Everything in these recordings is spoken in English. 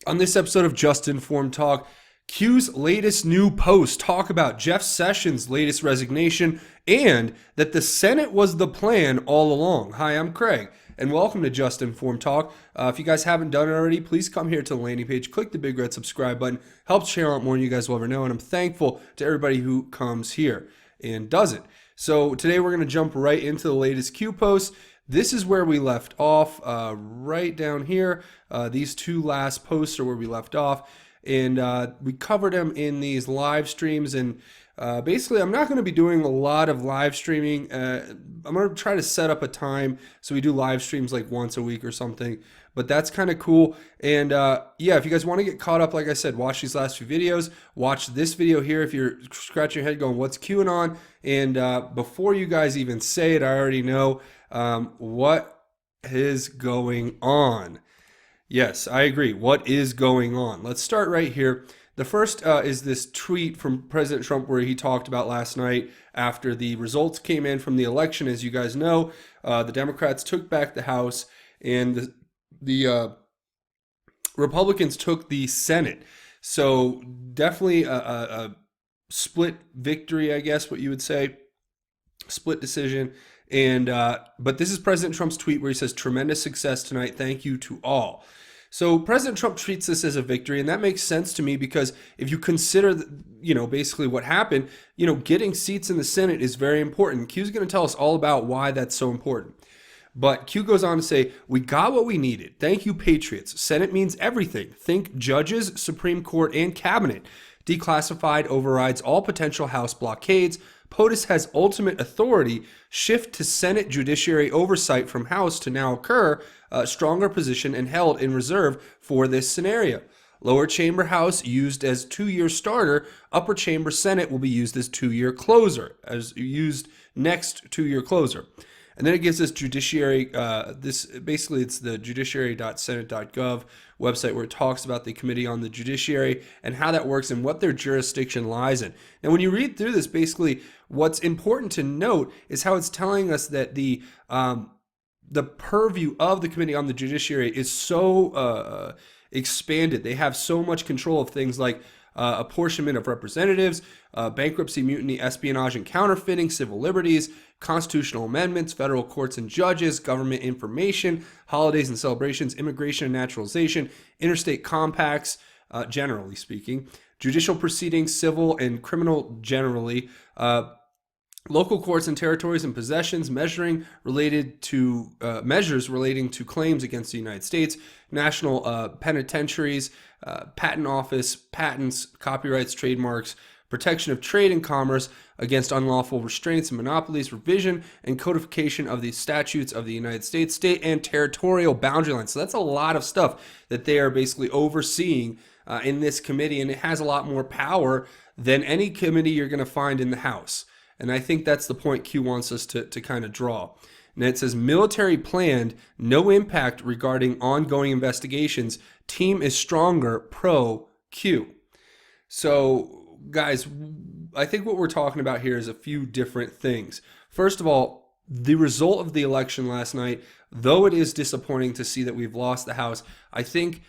On this episode of Just Informed Talk, Q's latest new post talk about Jeff Sessions' latest resignation and that the Senate was the plan all along. Hi, I'm Craig, and welcome to Just Informed Talk. If you guys haven't done it already, please come here to the landing page, click the big red subscribe button. Helps channel out more than you guys will ever know, and I'm thankful to everybody who comes here and does it. So today we're going to jump right into the latest Q post. This is where we left off, right down here. These two last posts are where we left off, and we covered them in these live streams. And basically, I'm not going to be doing a lot of live streaming. I'm going to try to set up a time so we do live streams like once a week or something. But that's kind of cool. And yeah, if you guys want to get caught up, like I said, watch these last few videos. Watch this video here if you're scratching your head going, what's QAnon? And before you guys even say it, I already know what is going on. Yes, I agree. What is going on? Let's start right here. The first is this tweet from President Trump where he talked about last night after the results came in from the election. As you guys know, the Democrats took back the House and the Republicans took the Senate. So definitely a split victory, I guess what you would say, split decision. And but this is President Trump's tweet where he says, "Tremendous success tonight. Thank you to all." So President Trump treats this as a victory, and that makes sense to me because if you consider, basically what happened, getting seats in the Senate is very important. Q's going to tell us all about why that's so important. But Q goes on to say, "We got what we needed. Thank you, Patriots. Senate means everything. Think judges, Supreme Court, and cabinet. Declassified overrides all potential House blockades. POTUS has ultimate authority. Shift to Senate judiciary oversight from House to now occur. Stronger position and held in reserve for this scenario. Lower chamber House used as 2-year starter. Upper chamber Senate will be used as 2-year closer, as used next 2-year closer." And then it gives us judiciary, it's the judiciary.senate.gov website where it talks about the Committee on the Judiciary and how that works and what their jurisdiction lies in. Now, when you read through this, basically what's important to note is how it's telling us that the purview of the Committee on the Judiciary is so expanded. They have so much control of things like apportionment of representatives, bankruptcy, mutiny, espionage, and counterfeiting, civil liberties, constitutional amendments, federal courts and judges, government information, holidays and celebrations, immigration and naturalization, interstate compacts, generally speaking, judicial proceedings, civil and criminal generally, local courts and territories and possessions, measures relating to claims against the United States, national penitentiaries, patent office, patents, copyrights, trademarks, protection of trade and commerce against unlawful restraints and monopolies, revision and codification of the statutes of the United States, state and territorial boundary lines. So that's a lot of stuff that they are basically overseeing in this committee, and it has a lot more power than any committee you're going to find in the House. And I think that's the point Q wants us to kind of draw. And it says, military planned, no impact regarding ongoing investigations. Team is stronger, pro Q. So, guys, I think what we're talking about here is a few different things. First of all, the result of the election last night, though it is disappointing to see that we've lost the House, I think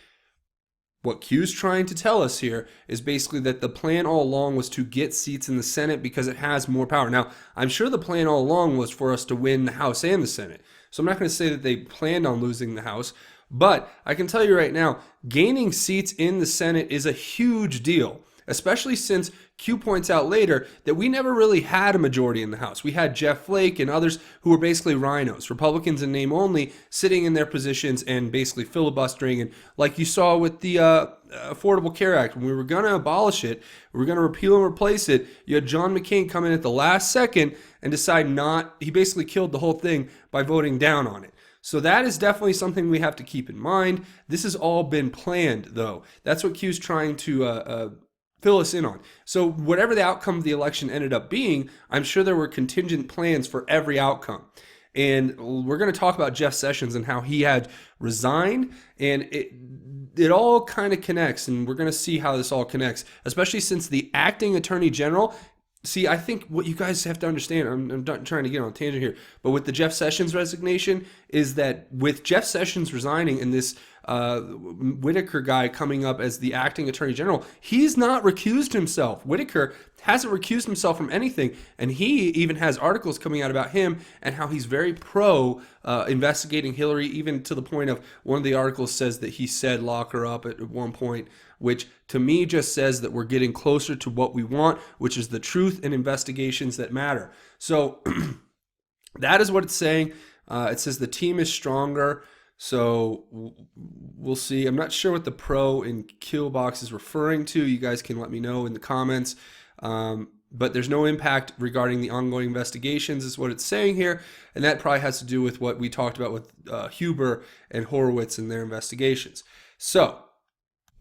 what Q's trying to tell us here is basically that the plan all along was to get seats in the Senate because it has more power. Now, I'm sure the plan all along was for us to win the House and the Senate. So I'm not going to say that they planned on losing the House, but I can tell you right now, gaining seats in the Senate is a huge deal, especially since Q points out later that we never really had a majority in the House. We had Jeff Flake and others who were basically rhinos, Republicans in name only, sitting in their positions and basically filibustering. And like you saw with the Affordable Care Act, when we were going to abolish it, we were going to repeal and replace it, you had John McCain come in at the last second and decide he basically killed the whole thing by voting down on it. So that is definitely something we have to keep in mind. This has all been planned, though. That's what Q's trying to fill us in on. So whatever the outcome of the election ended up being, I'm sure there were contingent plans for every outcome. And we're going to talk about Jeff Sessions and how he had resigned, and it all kind of connects, and we're going to see how this all connects, especially since the acting attorney general. See, I think what you guys have to understand, I'm not trying to get on a tangent here, but with the Jeff Sessions resignation is that with Jeff Sessions resigning and this Whitaker guy coming up as the acting attorney general. He's not recused himself. Whitaker hasn't recused himself from anything, and he even has articles coming out about him and how he's very pro investigating Hillary, even to the point of one of the articles says that he said lock her up at one point, which to me just says that we're getting closer to what we want, which is the truth and investigations that matter. So that is what it's saying. It says the team is stronger. So we'll see. I'm not sure what the pro in kill box is referring to. You guys can let me know in the comments. But there's no impact regarding the ongoing investigations is what it's saying here. And that probably has to do with what we talked about with Huber and Horowitz and their investigations. So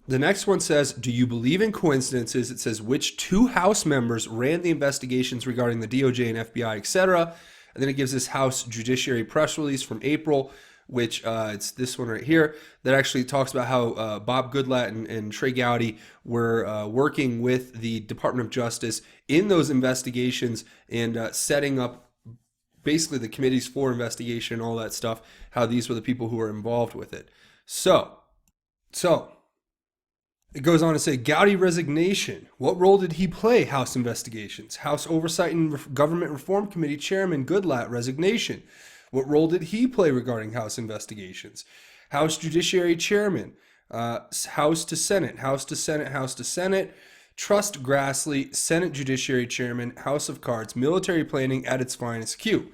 the next one says, do you believe in coincidences? It says, which two House members ran the investigations regarding the DOJ and FBI, etc. And then it gives this House Judiciary press release from April, which it's this one right here, that actually talks about how Bob Goodlatte and Trey Gowdy were working with the Department of Justice in those investigations and setting up basically the committees for investigation and all that stuff, how these were the people who were involved with it. So it goes on to say, Gowdy resignation. What role did he play? House investigations. House Oversight and Government Reform Committee Chairman Goodlatte resignation. What role did he play regarding House investigations? House Judiciary Chairman. House to Senate. House to Senate. House to Senate. Trust Grassley. Senate Judiciary Chairman. House of Cards. Military planning at its finest. Q.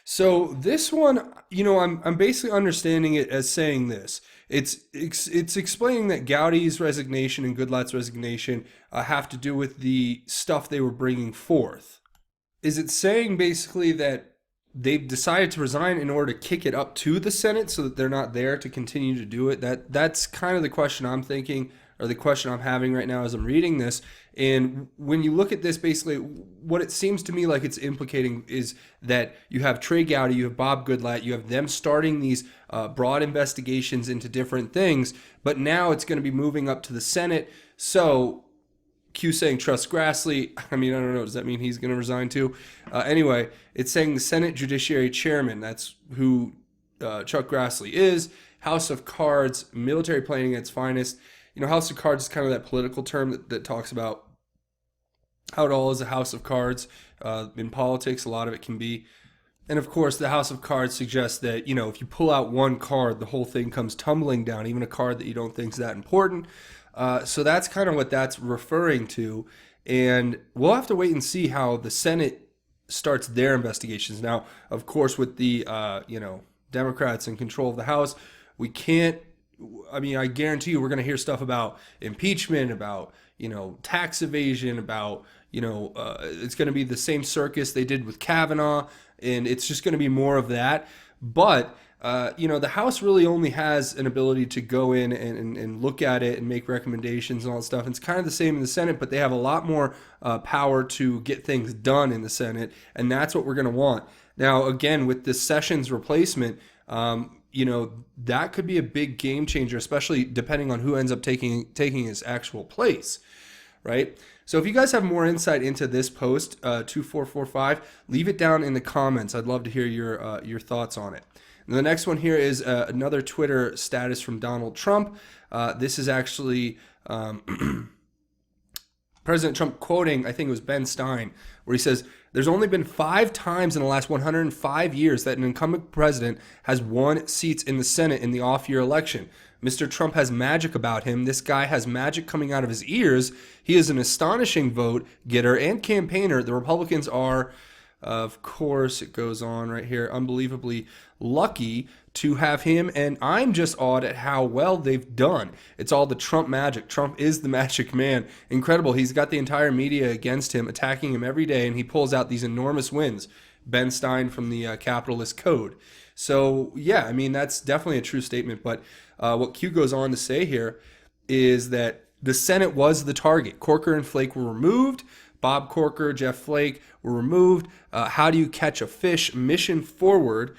So this one, I'm basically understanding it as saying this. It's explaining that Gowdy's resignation and Goodlatte's resignation have to do with the stuff they were bringing forth. Is it saying basically that they've decided to resign in order to kick it up to the Senate so that they're not there to continue to do it? That's kind of the question I'm thinking, or the question I'm having right now as I'm reading this. And when you look at this, basically what it seems to me like it's implicating is that you have Trey Gowdy, you have Bob Goodlatte, you have them starting these broad investigations into different things, but now it's going to be moving up to the Senate. So Q saying trust Grassley. I mean, I don't know. Does that mean he's going to resign too? Anyway, it's saying the Senate Judiciary Chairman. That's who Chuck Grassley is. House of Cards, military planning at its finest. House of Cards is kind of that political term that talks about how it all is a house of cards. In politics, a lot of it can be. And of course, the House of Cards suggests that, if you pull out one card, the whole thing comes tumbling down, even a card that you don't think is that important. So that's kind of what that's referring to. And we'll have to wait and see how the Senate starts their investigations. Now, of course, with the, Democrats in control of the House, we can't, I guarantee you we're going to hear stuff about impeachment, about, tax evasion, about, it's going to be the same circus they did with Kavanaugh, and it's just going to be more of that. But the House really only has an ability to go in and look at it and make recommendations and all that stuff. And it's kind of the same in the Senate, but they have a lot more power to get things done in the Senate, and that's what we're going to want. Now, again, with this Sessions replacement, that could be a big game changer, especially depending on who ends up taking his actual place, right? So if you guys have more insight into this post, 2445, leave it down in the comments. I'd love to hear your thoughts on it. And the next one here is another Twitter status from Donald Trump. This is actually President Trump quoting, I think it was Ben Stein, where he says, there's only been 5 times in the last 105 years that an incumbent president has won seats in the Senate in the off-year election. Mr. Trump has magic about him. This guy has magic coming out of his ears. He is an astonishing vote getter and campaigner. The Republicans are, of course, it goes on right here, unbelievably lucky to have him, and I'm just awed at how well they've done. It's all the Trump magic. Trump is the magic man. Incredible. He's got the entire media against him, attacking him every day, and he pulls out these enormous wins. Ben Stein from the Capitalist Code. So, yeah, that's definitely a true statement, but what Q goes on to say here is that the Senate was the target. Corker and Flake were removed. Bob Corker, Jeff Flake were removed. How do you catch a fish? Mission forward.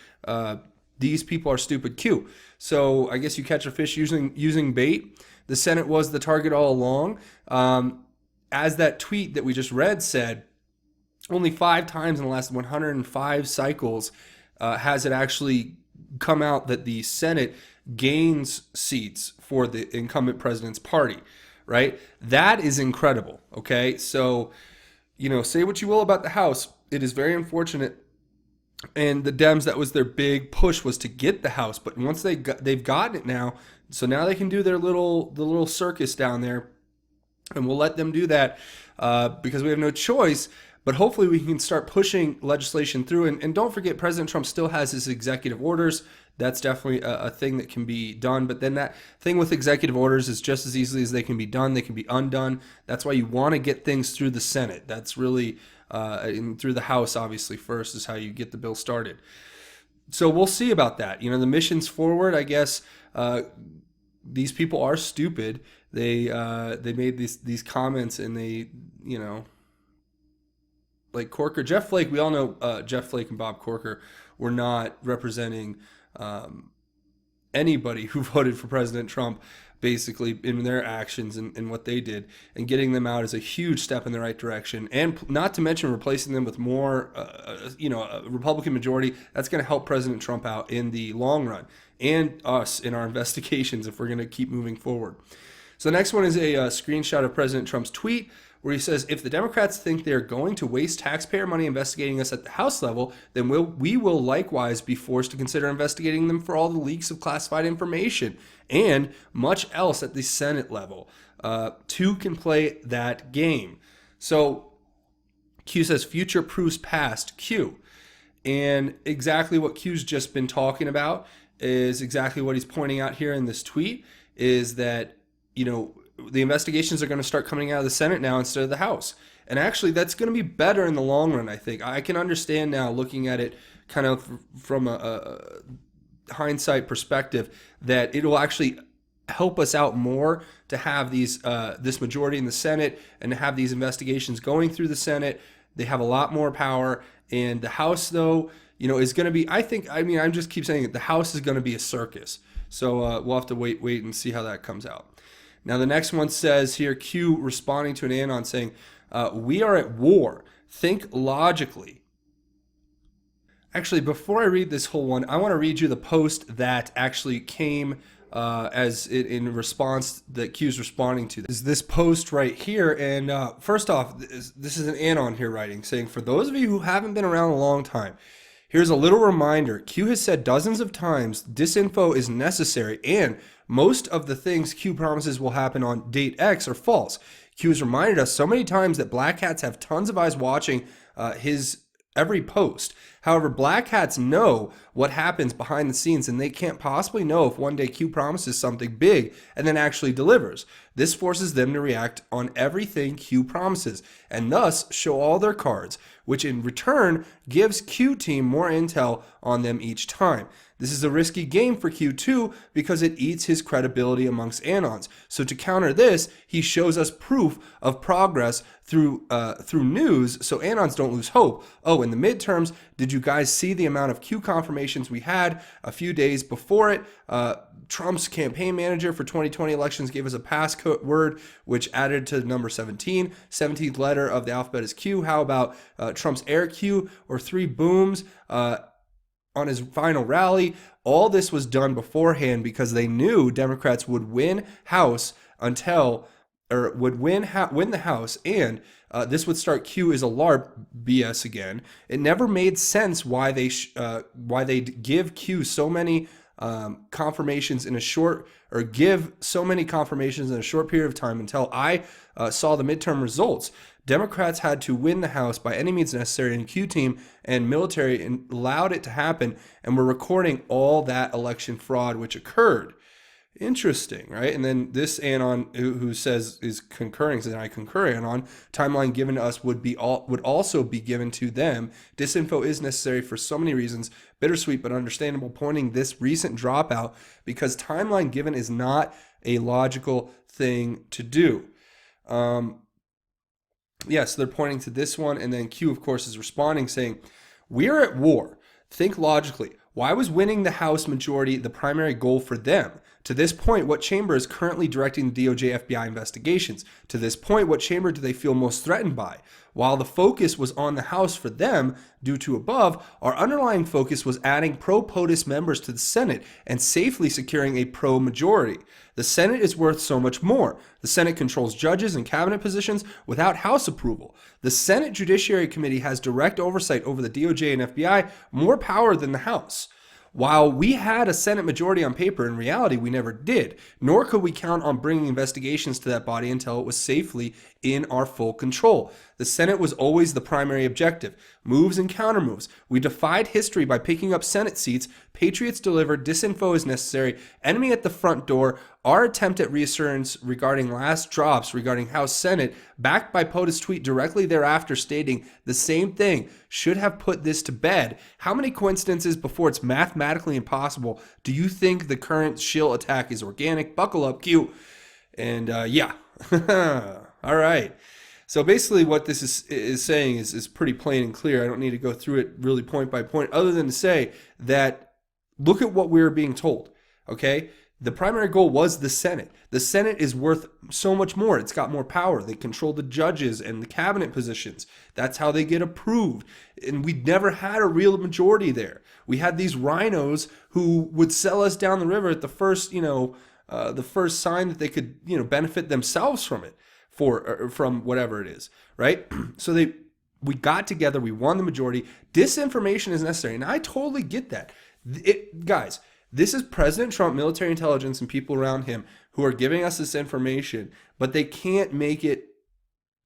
These people are stupid. Q. So I guess you catch a fish using bait. The Senate was the target all along. As that tweet that we just read said, only 5 times in the last 105 cycles has it actually come out that the Senate gains seats for the incumbent president's party, right? That is incredible. Okay. So, say what you will about the House. It is very unfortunate. And the Dems, that was their big push, was to get the House. But once they've gotten it now, so now they can do the little circus down there, and we'll let them do that because we have no choice. But hopefully we can start pushing legislation through. And don't forget, President Trump still has his executive orders. That's definitely a thing that can be done. But then that thing with executive orders is just as easily as they can be done, they can be undone. That's why you want to get things through the Senate. That's really, and through the House, obviously, first is how you get the bill started. So we'll see about that. The missions forward, I guess, these people are stupid. They made these comments, and they, like Corker, Jeff Flake. We all know Jeff Flake and Bob Corker were not representing anybody who voted for President Trump, basically, in their actions and what they did. And getting them out is a huge step in the right direction. And not to mention replacing them with more, a Republican majority. That's going to help President Trump out in the long run, and us in our investigations if we're going to keep moving forward. So the next one is a screenshot of President Trump's tweet, where he says, if the Democrats think they're going to waste taxpayer money investigating us at the House level, then we will likewise be forced to consider investigating them for all the leaks of classified information and much else at the Senate level. Two can play that game. So Q says, future proofs past Q. And exactly what Q's just been talking about is exactly what he's pointing out here in this tweet, is that, the investigations are going to start coming out of the Senate now instead of the House. And actually, that's going to be better in the long run, I think. I can understand now, looking at it kind of from a hindsight perspective, that it will actually help us out more to have this majority in the Senate and to have these investigations going through the Senate. They have a lot more power. And the House, though, is going to be, I just keep saying it, the House is going to be a circus. So we'll have to wait and see how that comes out. Now, the next one says here, Q responding to an Anon saying, we are at war. Think logically. Actually, before I read this whole one, I want to read you the post that actually came in response that Q's responding to. This post right here. And first off, this is an Anon here writing, saying, for those of you who haven't been around a long time, here's a little reminder. Q has said dozens of times disinfo is necessary, and most of the things Q promises will happen on date X are false. Q has reminded us so many times that black hats have tons of eyes watching his every post. However, black hats know what happens behind the scenes, and they can't possibly know if one day Q promises something big and then actually delivers. This forces them to react on everything Q promises, and thus show all their cards, which in return gives Q team more intel on them each time. This is a risky game for Q2 because it eats his credibility amongst Anons. So to counter this, he shows us proof of progress through news, so Anons don't lose hope. Oh, in the midterms, did you guys see the amount of Q confirmations we had a few days before it? Trump's campaign manager for 2020 elections gave us a password which added to number 17. 17th letter of the alphabet is Q. How about Trump's air Q or 3 booms on his final rally? All this was done beforehand because they knew Democrats would win House win the House, and this would start Q is a LARP BS again. It never made sense why they'd give Q so many confirmations in a short period of time until I saw the midterm results. Democrats had to win the House by any means necessary, and Q team and military allowed it to happen, and we're recording all that election fraud which occurred. Interesting, right? And then this Anon who says is concurring, says, I concur, Anon, timeline given to us would also be given to them. Disinfo is necessary for so many reasons, bittersweet but understandable, pointing this recent dropout because timeline given is not a logical thing to do. So they're pointing to this one, and then Q, of course, is responding saying, we're at war. Think logically. Why was winning the House majority the primary goal for them? To this point, what chamber is currently directing the DOJ FBI investigations? To this point, what chamber do they feel most threatened by? While the focus was on the House for them, due to above, our underlying focus was adding pro-POTUS members to the Senate and safely securing a pro-majority. The Senate is worth so much more. The Senate controls judges and cabinet positions without House approval. The Senate Judiciary Committee has direct oversight over the DOJ and FBI, more power than the House. While we had a Senate majority on paper, in reality, we never did, nor could we count on bringing investigations to that body until it was safely in our full control. The Senate was always the primary objective. Moves and countermoves. We defied history by picking up Senate seats. Patriots delivered. Disinfo is necessary. Enemy at the front door. Our attempt at reassurance regarding last drops regarding House Senate, backed by POTUS tweet directly thereafter stating the same thing, should have put this to bed. How many coincidences before it's mathematically impossible do you think the current shill attack is organic? Buckle up, Q. And yeah. All right. So basically what this is saying is pretty plain and clear. I don't need to go through it really point by point, other than to say that look at what we're being told, okay? The primary goal was the Senate. The Senate is worth so much more. It's got more power. They control the judges and the cabinet positions. That's how they get approved. And we never had a real majority there. We had these rhinos who would sell us down the river at the first, the first sign that they could, benefit themselves from it, from whatever it is, right? So we got together, we won the majority. Disinformation is necessary, and I totally get that. Guys, this is President Trump, military intelligence, and people around him who are giving us this information, but they can't make it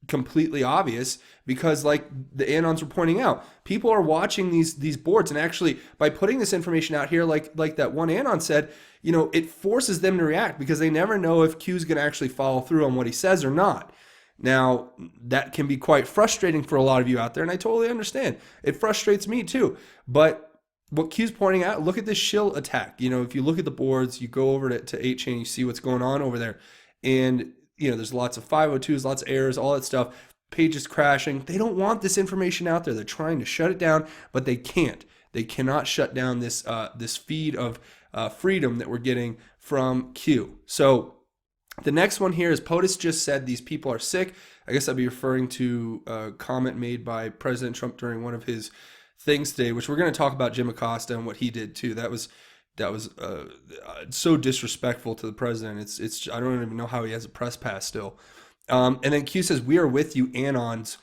completely obvious because, like the Anons were pointing out, people are watching these boards, and actually by putting this information out here, like that one Anon said, it forces them to react because they never know if Q's going to actually follow through on what he says or not. Now, that can be quite frustrating for a lot of you out there, and I totally understand. It frustrates me too. But what Q's pointing out, look at this shill attack. If you look at the boards, you go over to 8chan, you see what's going on over there. And, there's lots of 502s, lots of errors, all that stuff. Pages crashing. They don't want this information out there. They're trying to shut it down, but they can't. They cannot shut down this feed of freedom that we're getting from Q. So the next one here is POTUS just said these people are sick. I guess I'd be referring to a comment made by President Trump during one of his things today, which we're going to talk about Jim Acosta and what he did too. That was so disrespectful to the president. It's I don't even know how he has a press pass still. And then Q says, "We are with you, Anons."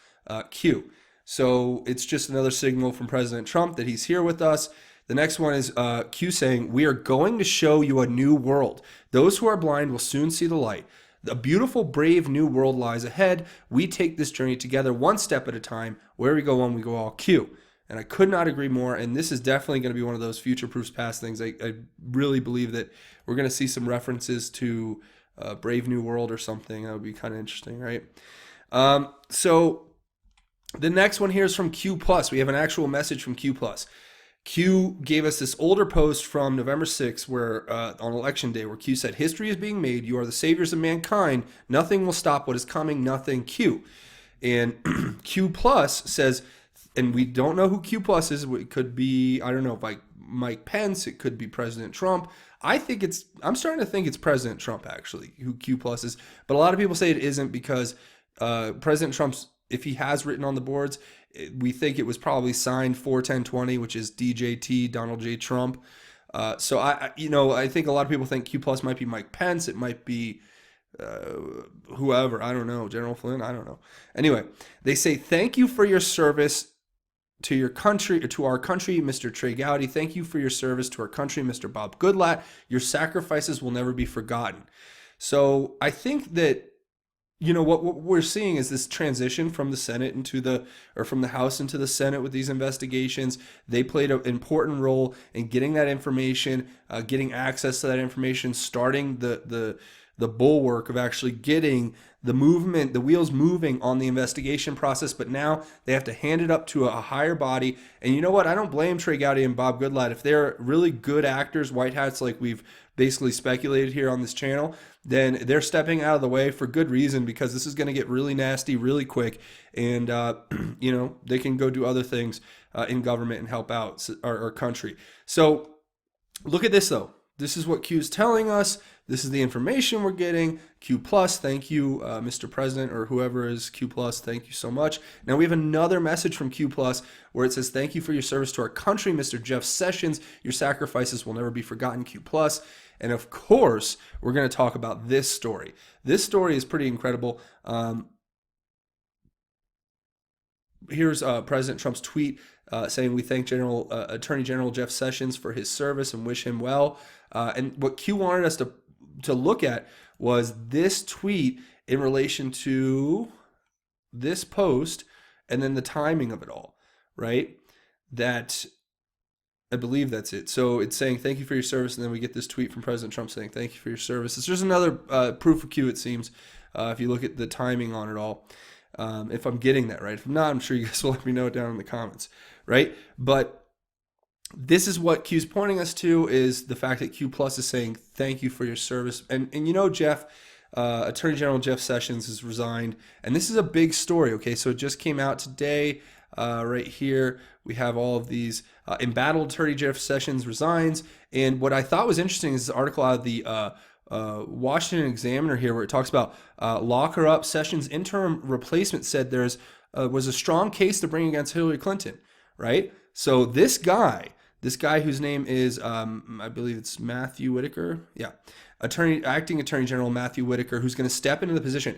Q. So it's just another signal from President Trump that he's here with us. The next one is Q saying, "We are going to show you a new world. Those who are blind will soon see the light. A beautiful, brave new world lies ahead. We take this journey together, one step at a time. Where we go one, we go all." Q. And I could not agree more. And this is definitely going to be one of those future proofs past things. I really believe that we're going to see some references to Brave New World or something. That would be kind of interesting, right? So the next one here is from Q+. We have an actual message from Q+. Q gave us this older post from November 6th where on election day where Q said, "History is being made. You are the saviors of mankind. Nothing will stop what is coming. Nothing." Q. And Q+ says, and we don't know who Q+ is. It could be, I don't know, like Mike Pence. It could be President Trump. I'm starting to think it's President Trump, actually, who Q+ is. But a lot of people say it isn't because President Trump's, if he has written on the boards, we think it was probably signed 4/10/20, which is DJT, Donald J. Trump. So I think a lot of people think Q+ might be Mike Pence. It might be whoever. I don't know. General Flynn. I don't know. Anyway, they say, "Thank you for your service to your country, or to our country, Mr. Trey Gowdy. Thank you for your service to our country, Mr. Bob Goodlatte. Your sacrifices will never be forgotten." So I think that, what we're seeing is this transition from the Senate from the House into the Senate with these investigations. They played an important role in getting that information, getting access to that information, starting the bulwark of actually getting the wheels moving on the investigation process. But now they have to hand it up to a higher body. And you know what? I don't blame Trey Gowdy and Bob Goodlatte. If they're really good actors, white hats, like we've basically speculated here on this channel, then they're stepping out of the way for good reason, because this is going to get really nasty really quick. And, they can go do other things in government and help out our country. So look at this, though. this is what Q is telling us. This is the information we're getting. Q plus, thank you, Mr. President, or whoever is Q plus, thank you so much. Now we have another message from Q plus where it says, thank you for your service to our country, Mr. Jeff Sessions. Your sacrifices will never be forgotten, Q plus. And of course, we're going to talk about this story. This story is pretty incredible. Here's President Trump's tweet saying, we thank Attorney General Jeff Sessions for his service and wish him well. And what Q wanted us to look at was this tweet in relation to this post and then the timing of it all, right? That I believe that's it. So it's saying, thank you for your service. And then we get this tweet from President Trump saying, thank you for your service. It's just another proof of Q, it seems, if you look at the timing on it all. If I'm getting that right. If I'm not, I'm sure you guys will let me know down in the comments, right? But this is what Q's pointing us to, is the fact that Q plus is saying, thank you for your service. And you know, Jeff, Attorney General Jeff Sessions has resigned. And this is a big story, okay? So it just came out today. Right here, we have all of these. Embattled Attorney Jeff Sessions resigns. And what I thought was interesting is this article out of the Washington Examiner here, where it talks about lock her up. Sessions' interim replacement said there's was a strong case to bring against Hillary Clinton, right? So this guy whose name is, I believe it's Matthew Whitaker. Yeah. Acting Attorney General Matthew Whitaker, who's going to step into the position.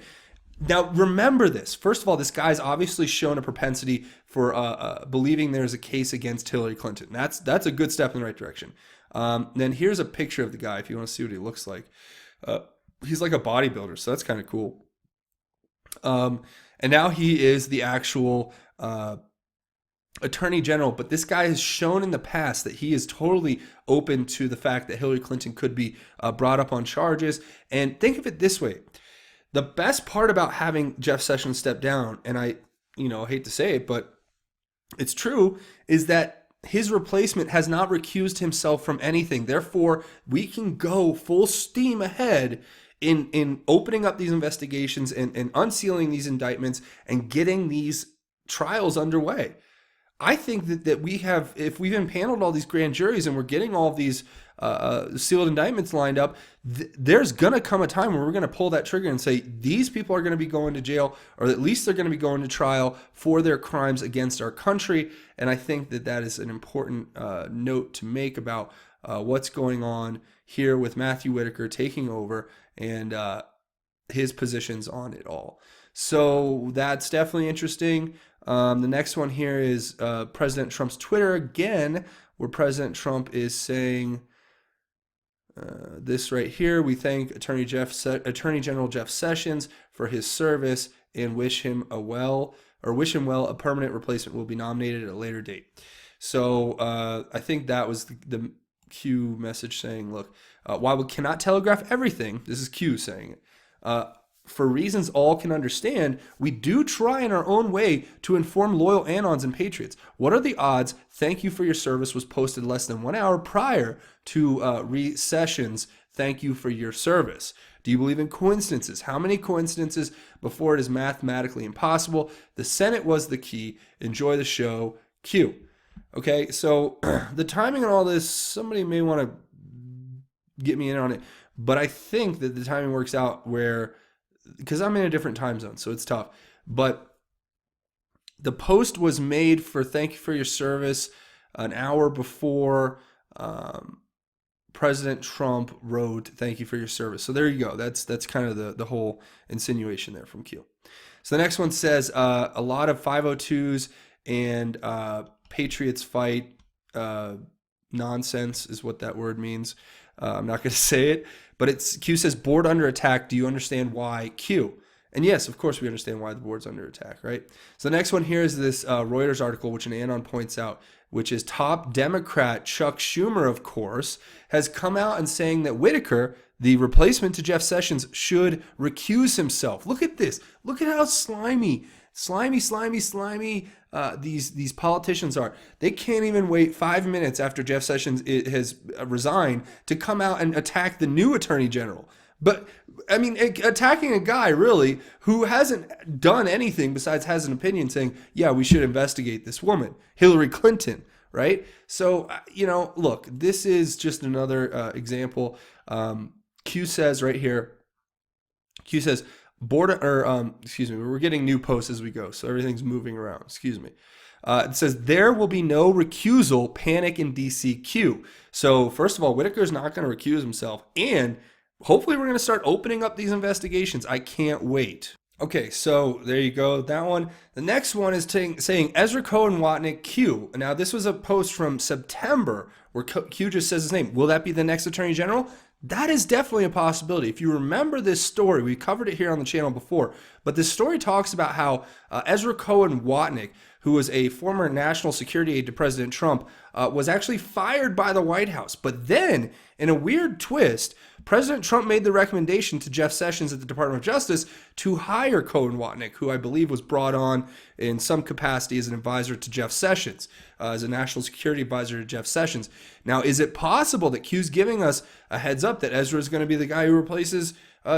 Now, remember this. First of all, this guy's obviously shown a propensity for believing there's a case against Hillary Clinton. That's a good step in the right direction. Then here's a picture of the guy if you want to see what he looks like. He's like a bodybuilder, so that's kind of cool. And now he is the actual Attorney General, but this guy has shown in the past that he is totally open to the fact that Hillary Clinton could be brought up on charges. And think of it this way. The best part about having Jeff Sessions step down, and I hate to say it, but it's true, is that his replacement has not recused himself from anything. Therefore, we can go full steam ahead in opening up these investigations and unsealing these indictments and getting these trials underway. I think that we have, if we've impaneled all these grand juries and we're getting all of these sealed indictments lined up, there's going to come a time where we're going to pull that trigger and say, these people are going to be going to jail, or at least they're going to be going to trial for their crimes against our country. And I think that is an important note to make about what's going on here with Matthew Whitaker taking over and his positions on it all. So that's definitely interesting. The next one here is President Trump's Twitter again, where President Trump is saying this right here. We thank Attorney General Jeff Sessions for his service and wish him well. A permanent replacement will be nominated at a later date. So I think that was the Q message saying, look, while we cannot telegraph everything, this is Q saying it, for reasons all can understand, we do try in our own way to inform loyal Anons and patriots. What are the odds? Thank you for your service was posted less than 1 hour prior to Sessions. Thank you for your service. Do you believe in coincidences? How many coincidences before it is mathematically impossible? The Senate was the key. Enjoy the show. Q. Okay, so the timing on all this, somebody may want to get me in on it, but I think that the timing works out where, because I'm in a different time zone, so it's tough. But the post was made for thank you for your service an hour before President Trump wrote thank you for your service. So there you go. That's kind of the whole insinuation there from Q. So the next one says a lot of 502s and Patriots fight nonsense is what that word means. I'm not going to say it, but Q says board under attack. Do you understand why? Q. And yes, of course we understand why the board's under attack, right? So the next one here is this Reuters article, which an Anon points out, which is top Democrat Chuck Schumer, of course, has come out and saying that Whitaker, the replacement to Jeff Sessions, should recuse himself. Look at this. Look at how slimy these politicians are. They can't even wait 5 minutes after Jeff Sessions has resigned to come out and attack the new attorney general. But I mean, attacking a guy really who hasn't done anything besides has an opinion saying, yeah, we should investigate this woman, Hillary Clinton, right? So, look, this is just another example. Q says right here, Q says, excuse me, we're getting new posts as we go, so everything's moving around. Excuse me. It says there will be no recusal, panic in DCQ. So first of all, Whitaker's not going to recuse himself, and hopefully we're going to start opening up these investigations. I can't wait. Okay, so there you go, that one. The next one is saying Ezra Cohen Watnick Q. Now this was a post from September where Q just says his name. Will that be the next Attorney General? That is definitely a possibility. If you remember this story, we covered it here on the channel before, but this story talks about how Ezra Cohen Watnick, who was a former national security aide to President Trump, was actually fired by the White House. But then, in a weird twist, President Trump made the recommendation to Jeff Sessions at the Department of Justice to hire Cohen Watnick, who I believe was brought on in some capacity as an advisor to Jeff Sessions, as a national security advisor to Jeff Sessions. Now, is it possible that Q's giving us a heads up that Ezra is going to be the guy who replaces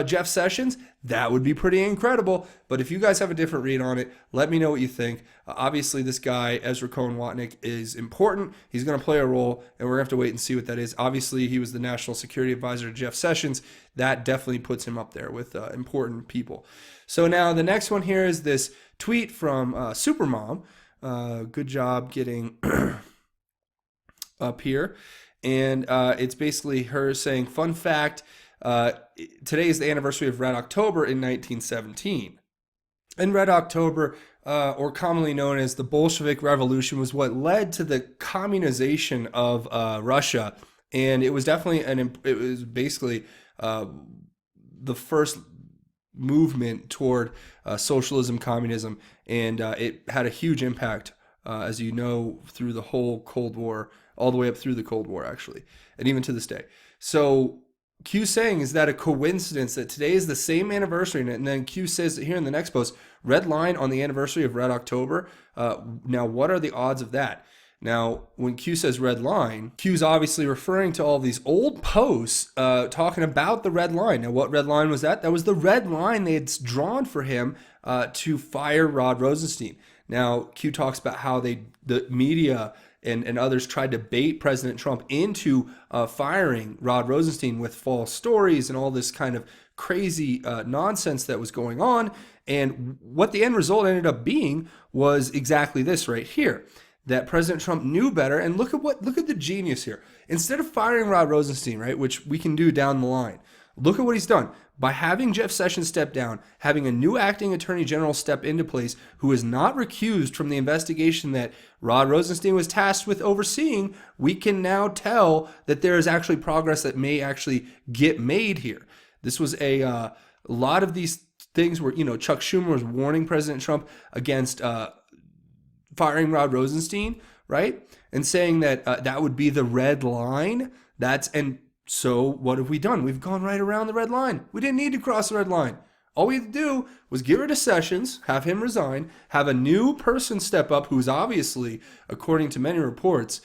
Jeff Sessions? That would be pretty incredible. But if you guys have a different read on it, let me know what you think. Obviously, this guy, Ezra Cohen Watnick, is important. He's going to play a role, and we're going to have to wait and see what that is. Obviously, he was the national security advisor to Jeff Sessions. That definitely puts him up there with important people. So now the next one here is this tweet from Supermom. Good job getting up here. And it's basically her saying, fun fact, today is the anniversary of Red October in 1917. And Red October, or commonly known as the Bolshevik Revolution, was what led to the communization of Russia. And it was definitely it was basically the first movement toward socialism, communism, and it had a huge impact, as you know, through the whole Cold War, all the way up through the Cold War, actually, and even to this day. So Q saying, is that a coincidence that today is the same anniversary? And then Q says here in the next post, red line on the anniversary of Red October. Now, what are the odds of that? Now, when Q says red line, Q's obviously referring to all these old posts talking about the red line. Now, what red line was that? That was the red line they had drawn for him to fire Rod Rosenstein. Now, Q talks about how the media and others tried to bait President Trump into firing Rod Rosenstein with false stories and all this kind of crazy nonsense that was going on. And what the end result ended up being was exactly this right here, that President Trump knew better. And look at the genius here. Instead of firing Rod Rosenstein, right, which we can do down the line, look at what he's done. By having Jeff Sessions step down, having a new acting attorney general step into place who is not recused from the investigation that Rod Rosenstein was tasked with overseeing, we can now tell that there is actually progress that may actually get made here. This was a lot of these things where, Chuck Schumer was warning President Trump against firing Rod Rosenstein, right? And saying that that would be the red line. So what have we done? We've gone right around the red line. We didn't need to cross the red line. All we had to do was get rid of Sessions, have him resign, have a new person step up who's obviously, according to many reports,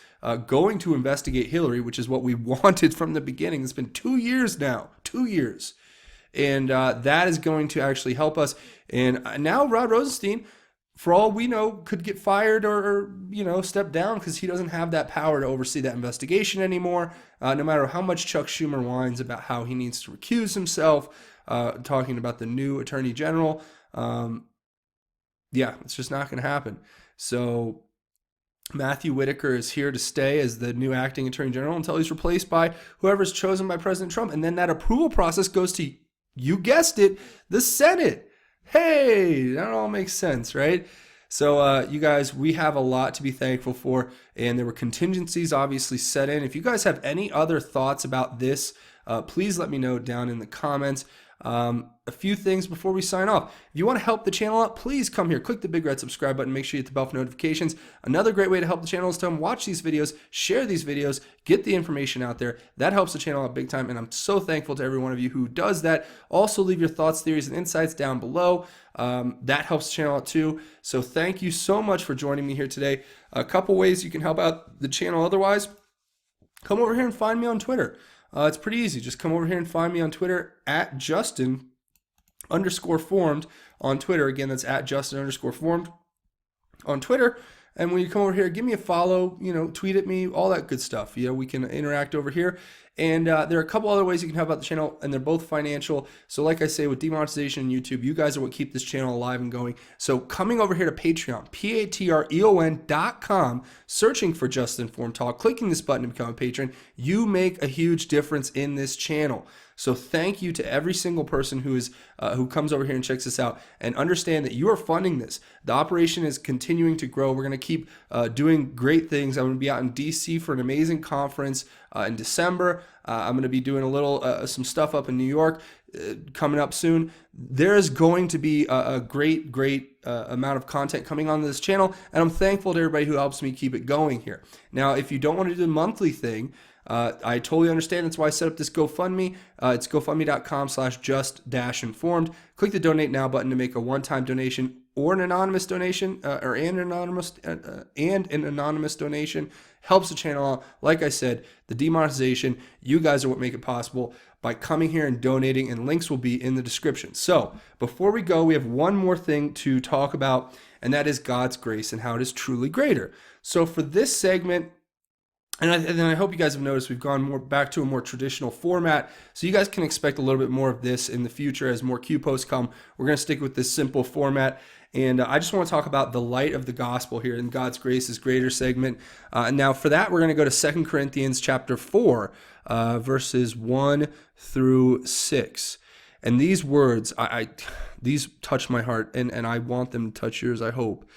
going to investigate Hillary, which is what we wanted from the beginning. It's been 2 years now, 2 years. And that is going to actually help us. And now Rod Rosenstein, for all we know, could get fired or step down because he doesn't have that power to oversee that investigation anymore. No matter how much Chuck Schumer whines about how he needs to recuse himself, talking about the new attorney general, it's just not going to happen. So Matthew Whitaker is here to stay as the new acting attorney general until he's replaced by whoever's chosen by President Trump. And then that approval process goes to, you guessed it, the Senate. Hey, that all makes sense, right? So you guys, we have a lot to be thankful for, and there were contingencies obviously set in. If you guys have any other thoughts about this, please let me know down in the comments. A few things before we sign off. If you want to help the channel out, please come here, click the big red subscribe button, make sure you hit the bell for notifications. Another great way to help the channel is to watch these videos, share these videos, get the information out there. That helps the channel out big time, and I'm so thankful to every one of you who does that. Also, leave your thoughts, theories, and insights down below. That helps the channel out too. So thank you so much for joining me here today. A couple ways you can help out the channel otherwise. Come over here and find me on Twitter. It's pretty easy. Just come over here and find me on Twitter at Justin_formed on Twitter. Again, that's at Justin_formed on Twitter. And when you come over here, give me a follow, tweet at me, all that good stuff. We can interact over here. And there are a couple other ways you can help out the channel, and they're both financial. So like I say, with demonetization and YouTube, you guys are what keep this channel alive and going. So coming over here to Patreon, patreon.com, searching for Just Informed Talk, clicking this button to become a patron, you make a huge difference in this channel. So thank you to every single person who comes over here and checks this out, and understand that you are funding this. The operation is continuing to grow. We're going to keep doing great things. I'm going to be out in DC for an amazing conference in December. I'm going to be doing some stuff up in New York coming up soon. There is going to be a great amount of content coming on this channel, and I'm thankful to everybody who helps me keep it going here. Now, if you don't want to do the monthly thing, I totally understand. That's why I set up this GoFundMe. It's gofundme.com/just-informed. Click the donate now button to make a one-time donation or an anonymous donation, and an anonymous donation helps the channel out. Like I said, the demonetization, you guys are what make it possible by coming here and donating, and links will be in the description. So before we go, we have one more thing to talk about, and that is God's grace and how it is truly greater. So for this segment, and I hope you guys have noticed we've gone back to a more traditional format, so you guys can expect a little bit more of this in the future as more Q posts come. We're going to stick with this simple format, and I just want to talk about the light of the gospel here in God's grace is greater segment. And now for that, we're going to go to 2 Corinthians chapter 4, verses 1 through 6. And these words, these touch my heart, and I want them to touch yours, I hope.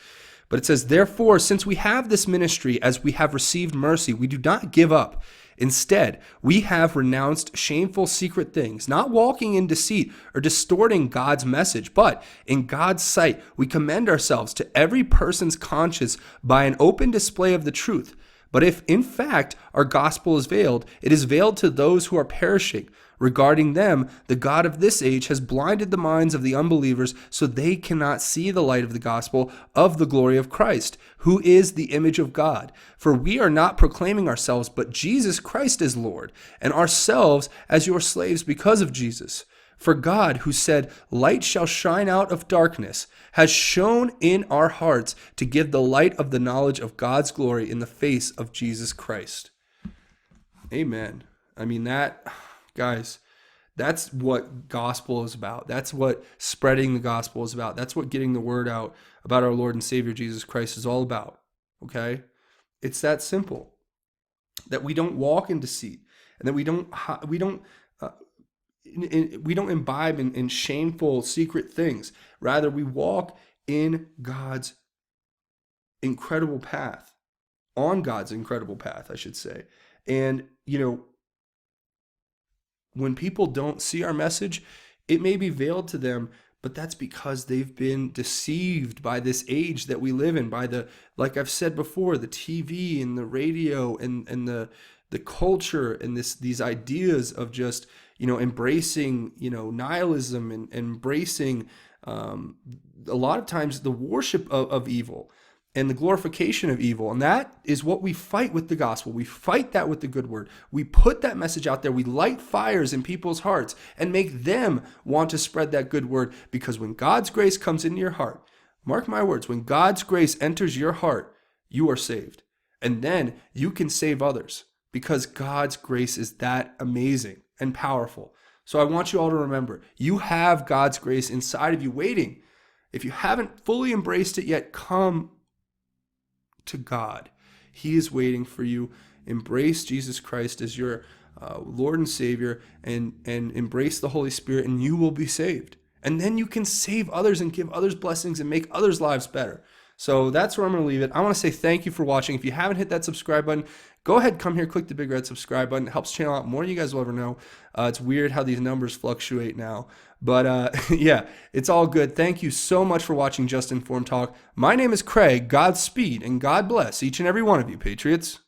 But it says, therefore, since we have this ministry, as we have received mercy, we do not give up. Instead, we have renounced shameful secret things, not walking in deceit or distorting God's message, but in God's sight, we commend ourselves to every person's conscience by an open display of the truth. But if, in fact, our gospel is veiled, it is veiled to those who are perishing. Regarding them, the God of this age has blinded the minds of the unbelievers so they cannot see the light of the gospel of the glory of Christ, who is the image of God. For we are not proclaiming ourselves, but Jesus Christ is Lord, and ourselves as your slaves because of Jesus. For God, who said, light shall shine out of darkness, has shone in our hearts to give the light of the knowledge of God's glory in the face of Jesus Christ. Amen. I mean, guys, that's what gospel is about. That's what spreading the gospel is about. That's what getting the word out about our Lord and Savior Jesus Christ is all about. Okay? It's that simple. That we don't walk in deceit, and that we don't imbibe in shameful secret things. Rather, we walk in God's incredible path, on God's incredible path, I should say. And, when people don't see our message, it may be veiled to them, but that's because they've been deceived by this age that we live in, by like I've said before, the TV and the radio and the culture and these ideas of just, embracing, nihilism and embracing a lot of times the worship of evil and the glorification of evil. And that is what we fight with the gospel. We fight that with the good word. We put that message out there. We light fires in people's hearts and make them want to spread that good word, because when God's grace comes into your heart, mark my words, when God's grace enters your heart, you are saved. And then you can save others, because God's grace is that amazing and powerful. So I want you all to remember, you have God's grace inside of you waiting. If you haven't fully embraced it yet, come to God. He is waiting for you. Embrace Jesus Christ as your Lord and Savior, and embrace the Holy Spirit, and you will be saved. And then you can save others and give others blessings and make others' lives better. So that's where I'm going to leave it. I want to say thank you for watching. If you haven't hit that subscribe button, go ahead, come here, click the big red subscribe button. It helps the channel out more than you guys will ever know. It's weird how these numbers fluctuate now. But yeah, it's all good. Thank you so much for watching Just Informed Talk. My name is Craig. Godspeed and God bless each and every one of you, Patriots.